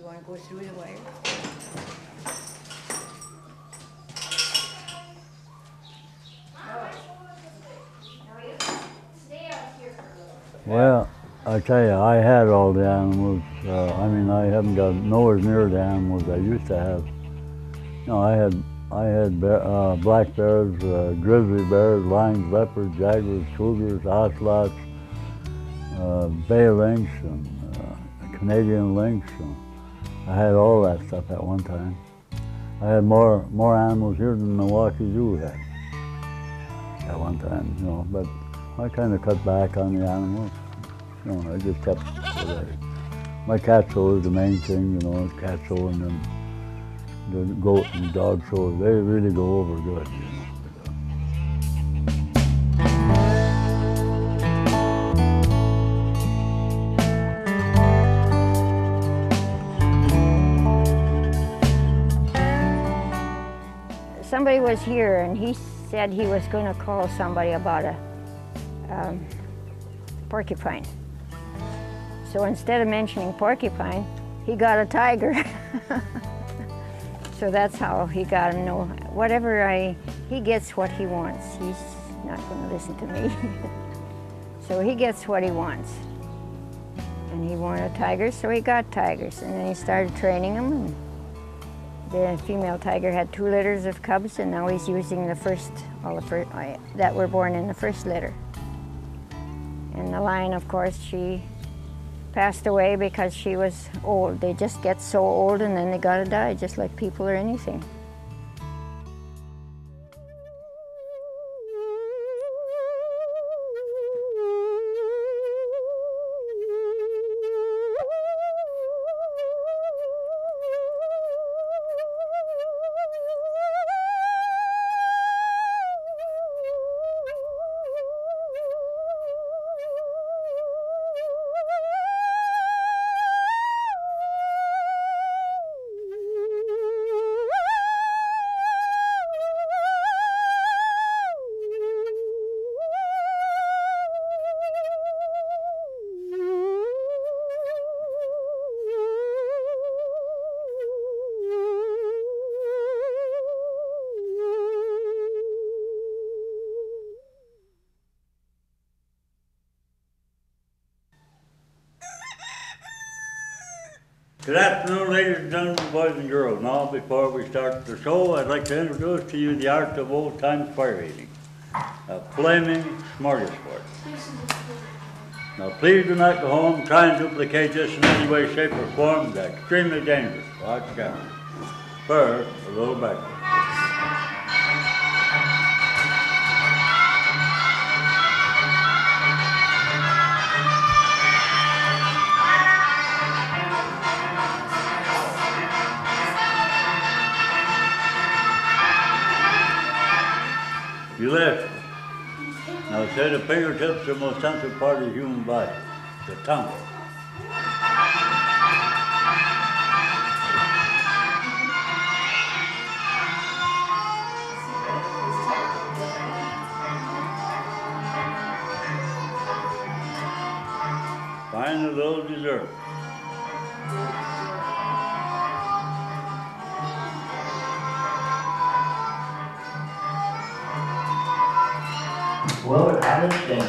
want to go through the wire? Well, I tell you, I had all the animals. I mean, I haven't got nowhere near the animals I used to have. No, I had black bears, grizzly bears, lions, leopards, jaguars, cougars, ocelots, bay lynx, and Canadian lynx. And I had all that stuff at one time. I had more animals here than Milwaukee Zoo had at one time, you know. But I kind of cut back on the animals. You know, I just kept my cat show is the main thing, you know, cat show, and then the goat and dog show. They really go over good, you know. Somebody was here and he said he was going to call somebody about a porcupine. So instead of mentioning porcupine, he got a tiger. So that's how he got to know. He gets what he wants. He's not going to listen to me. So he gets what he wants. And he wanted tigers, so he got tigers. And then he started training them. And the female tiger had 2 litters of cubs, and now he's using all the first that were born in the first litter. And the lion, of course, she passed away because she was old. They just get so old and then they gotta die, just like people or anything. Good afternoon, ladies and gentlemen, boys and girls. Now, before we start the show, I'd like to introduce to you the art of old-time fire eating, a flaming smorgasbord. Now, please do not go home, try and duplicate this in any way, shape, or form. It's extremely dangerous. Watch out. First, a little backwards. You lift. Now say the fingertips are the most sensitive part of the human body, the tongue. Find a little dessert. Well, we're out of thing.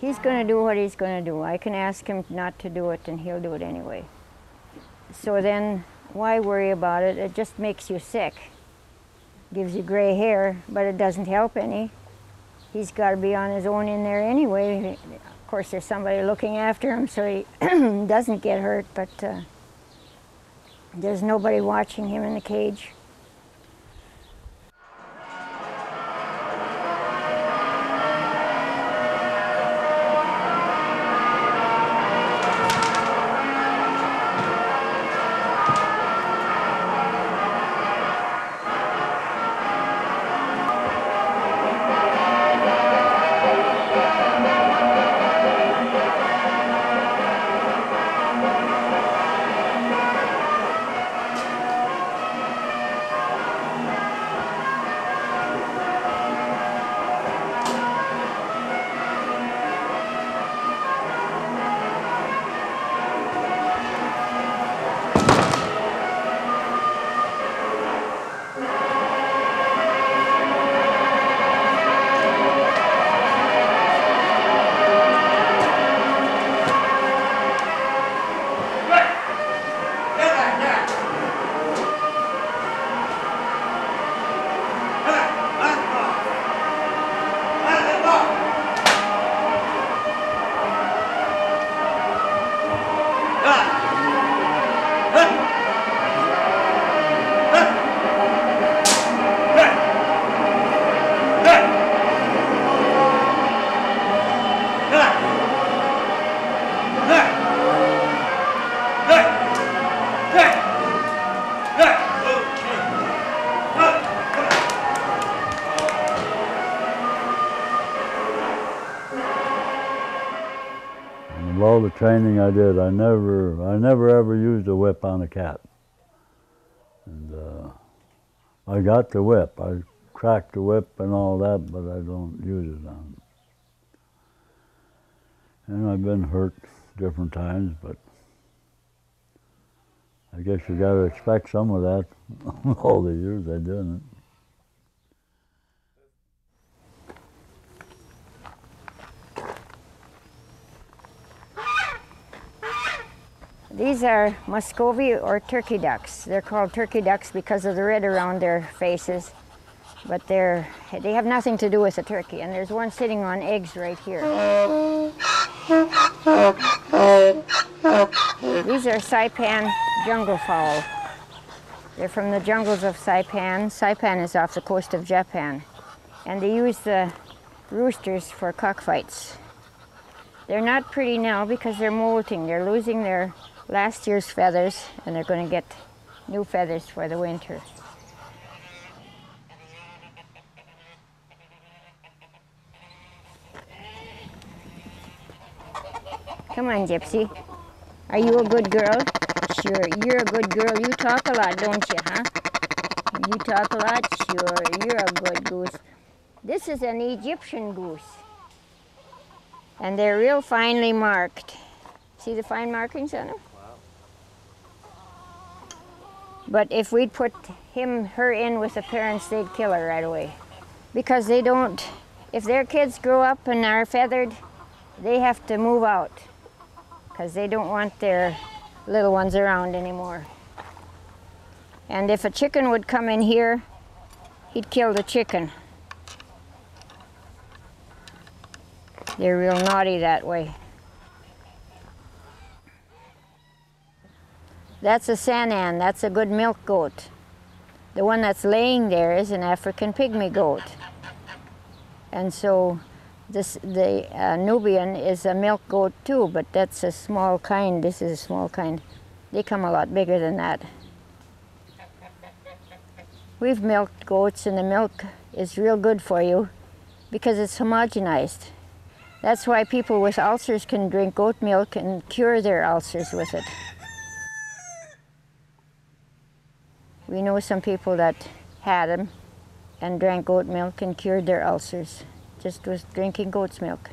He's going to do what he's going to do. I can ask him not to do it and he'll do it anyway. So then why worry about it? It just makes you sick. Gives you gray hair, but it doesn't help any. He's got to be on his own in there anyway. Of course, there's somebody looking after him so he doesn't get hurt, but there's nobody watching him in the cage. Of all the training I did, I never ever used a whip on a cat. And I got the whip. I cracked the whip and all that, but I don't use it on them. And I've been hurt different times, but I guess you got to expect some of that. All the years I did it. These are Muscovy or turkey ducks. They're called turkey ducks because of the red around their faces, but they have nothing to do with the turkey. And there's one sitting on eggs right here. These are Saipan jungle fowl. They're from the jungles of Saipan. Saipan is off the coast of Japan. And they use the roosters for cockfights. They're not pretty now because they're molting. They're losing their last year's feathers, and they're going to get new feathers for the winter. Come on, Gypsy. Are you a good girl? Sure, you're a good girl. You talk a lot, don't you, huh? You talk a lot? Sure, you're a good goose. This is an Egyptian goose. And they're real finely marked. See the fine markings on them? But if we'd put her in with the parents, they'd kill her right away. Because they don't, if their kids grow up and are feathered, they have to move out. Because they don't want their little ones around anymore. And if a chicken would come in here, he'd kill the chicken. They're real naughty that way. That's a Sanan, that's a good milk goat. The one that's laying there is an African pygmy goat. And so the Nubian is a milk goat too, but that's a small kind. This is a small kind. They come a lot bigger than that. We've milked goats, and the milk is real good for you because it's homogenized. That's why people with ulcers can drink goat milk and cure their ulcers with it. We know some people that had them and drank goat milk and cured their ulcers just with drinking goat's milk.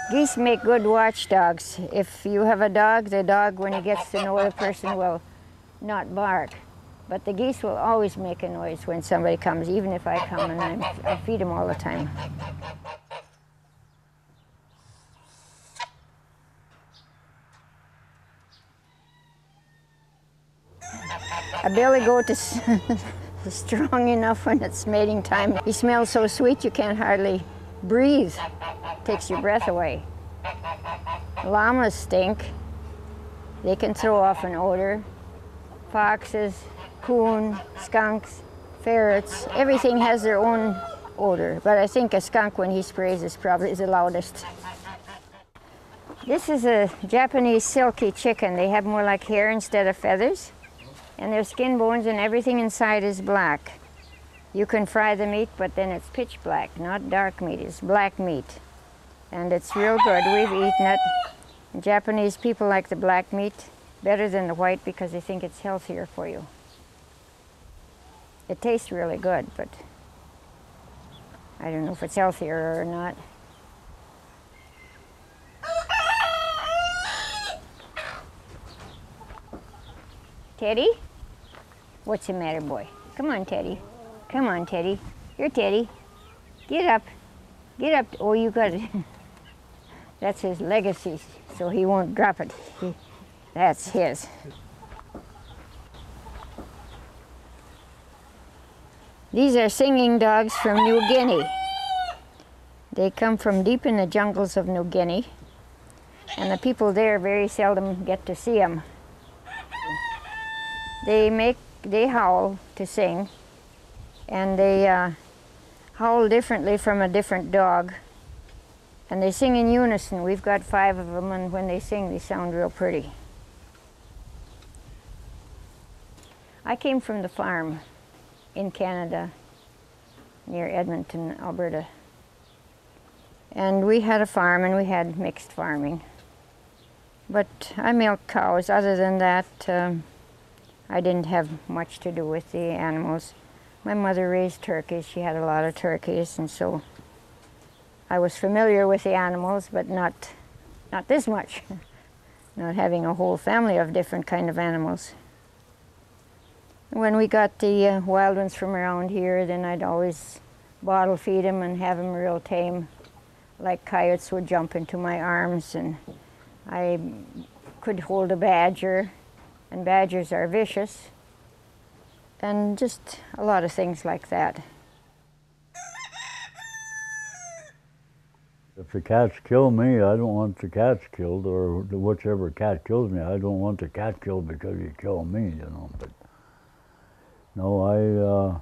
Geese make good watchdogs. If you have a dog, the dog, when he gets to know the person, will not bark. But the geese will always make a noise when somebody comes, even if I come, and I feed them all the time. A billy goat is strong enough when it's mating time. He smells so sweet you can't hardly breathe. Takes your breath away. Llamas stink. They can throw off an odor. Foxes, coon, skunks, ferrets, everything has their own odor. But I think a skunk, when he sprays, is probably the loudest. This is a Japanese silky chicken. They have more like hair instead of feathers. And their skin, bones, and everything inside is black. You can fry the meat, but then it's pitch black, not dark meat, it's black meat. And it's real good. We've eaten it. Japanese people like the black meat better than the white because they think it's healthier for you. It tastes really good, but I don't know if it's healthier or not. Teddy? What's the matter, boy? Come on, Teddy. Come on, Teddy. Here, Teddy. Get up. Get up. Oh, you got it. That's his legacy, so he won't drop it. That's his. These are singing dogs from New Guinea. They come from deep in the jungles of New Guinea, and the people there very seldom get to see them. They howl to sing, and they howl differently from a different dog. And they sing in unison. We've got 5 of them, and when they sing, they sound real pretty. I came from the farm in Canada, near Edmonton, Alberta. And we had a farm, and we had mixed farming. But I milked cows. Other than that, I didn't have much to do with the animals. My mother raised turkeys. She had a lot of turkeys, and so I was familiar with the animals, but not this much. Not having a whole family of different kind of animals. When we got the wild ones from around here, then I'd always bottle feed them and have them real tame. Like coyotes would jump into my arms, and I could hold a badger, and badgers are vicious, and just a lot of things like that. If the cats kill me, I don't want the cats killed, or whichever cat kills me, I don't want the cat killed because you killed me, you know. But no,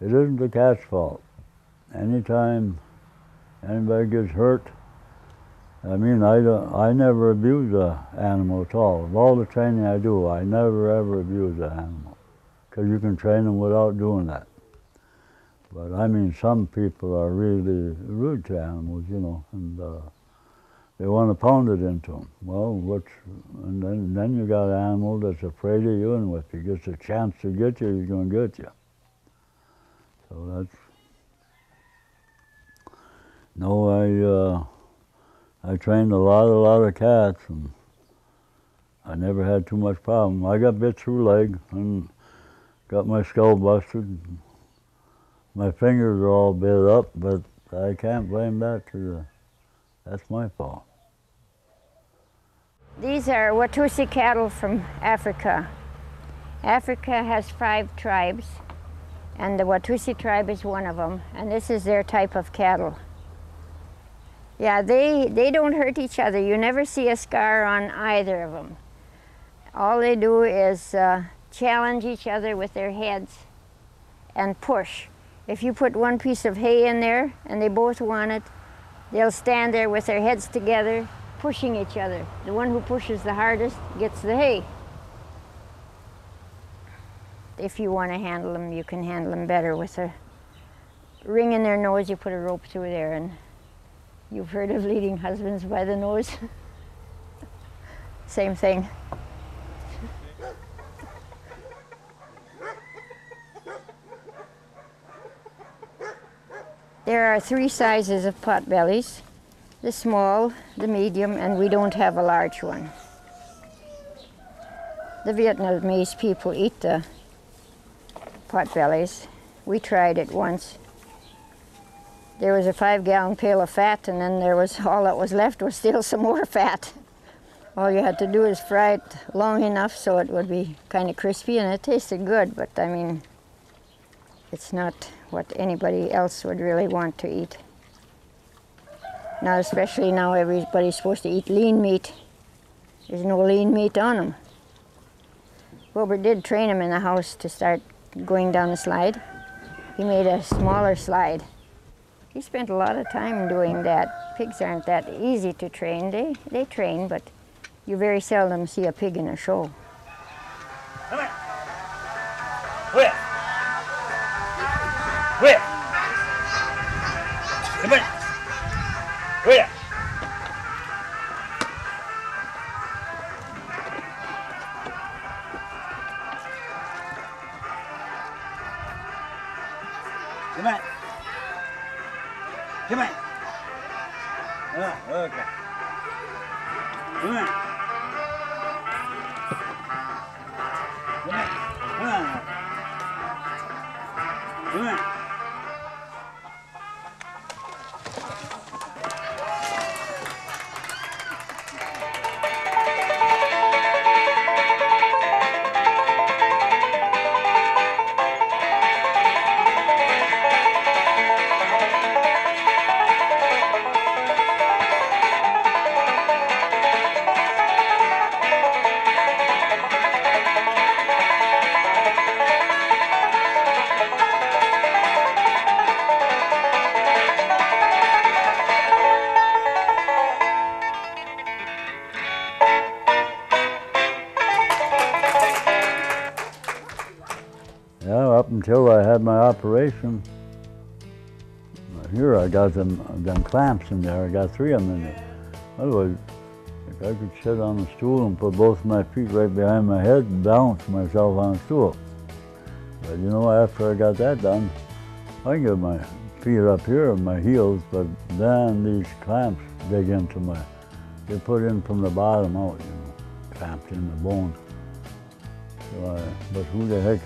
it isn't the cat's fault. Anytime anybody gets hurt, I mean, I never abuse an animal at all. Of all the training I do, I never ever abuse an animal, because you can train them without doing that. But I mean, some people are really rude to animals, you know, and they want to pound it into them. Well, and then you got an animal that's afraid of you, and if he gets a chance to get you, he's going to get you. So that's, no, I trained a lot of cats, and I never had too much problem. I got bit through leg and got my skull busted. My fingers are all bit up, but I can't blame that that's my fault. These are Watusi cattle from Africa. Africa has 5 tribes, and the Watusi tribe is one of them, and this is their type of cattle. Yeah, they don't hurt each other. You never see a scar on either of them. All they do is challenge each other with their heads and push. If you put one piece of hay in there and they both want it, they'll stand there with their heads together, pushing each other. The one who pushes the hardest gets the hay. If you want to handle them, you can handle them better with a ring in their nose. You put a rope through there, and you've heard of leading husbands by the nose. Same thing. There are 3 sizes of potbellies: the small, the medium, and we don't have a large one. The Vietnamese people eat the potbellies. We tried it once. There was a 5-gallon pail of fat, and then there was all that was left was still some more fat. All you had to do is fry it long enough so it would be kind of crispy, and it tasted good, but I mean, it's not what anybody else would really want to eat. Not especially now everybody's supposed to eat lean meat. There's no lean meat on them. Wilbur did train him in the house to start going down the slide. He made a smaller slide. He spent a lot of time doing that. Pigs aren't that easy to train. They train, but you very seldom see a pig in a show. Come here. Whip. Whip. Come here. Whip. Come on. Come on. Oh, okay. Come on. Come on. Come on. Come on. Yeah, up until I had my operation, here I got them clamps in there. I got 3 of them in there. Otherwise, if I could sit on a stool and put both of my feet right behind my head and balance myself on a stool. But you know, after I got that done, I can get my feet up here and my heels, but then these clamps dig into my, they're put in from the bottom out, you know, clamped in the bone. So but who the heck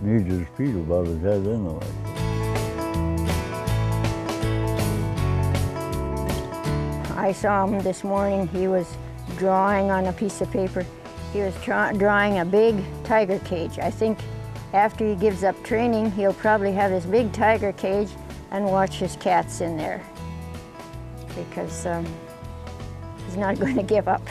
needs his feet above his head anyway? I saw him this morning. He was drawing on a piece of paper. He was drawing a big tiger cage. I think after he gives up training, he'll probably have this big tiger cage and watch his cats in there, because he's not going to give up.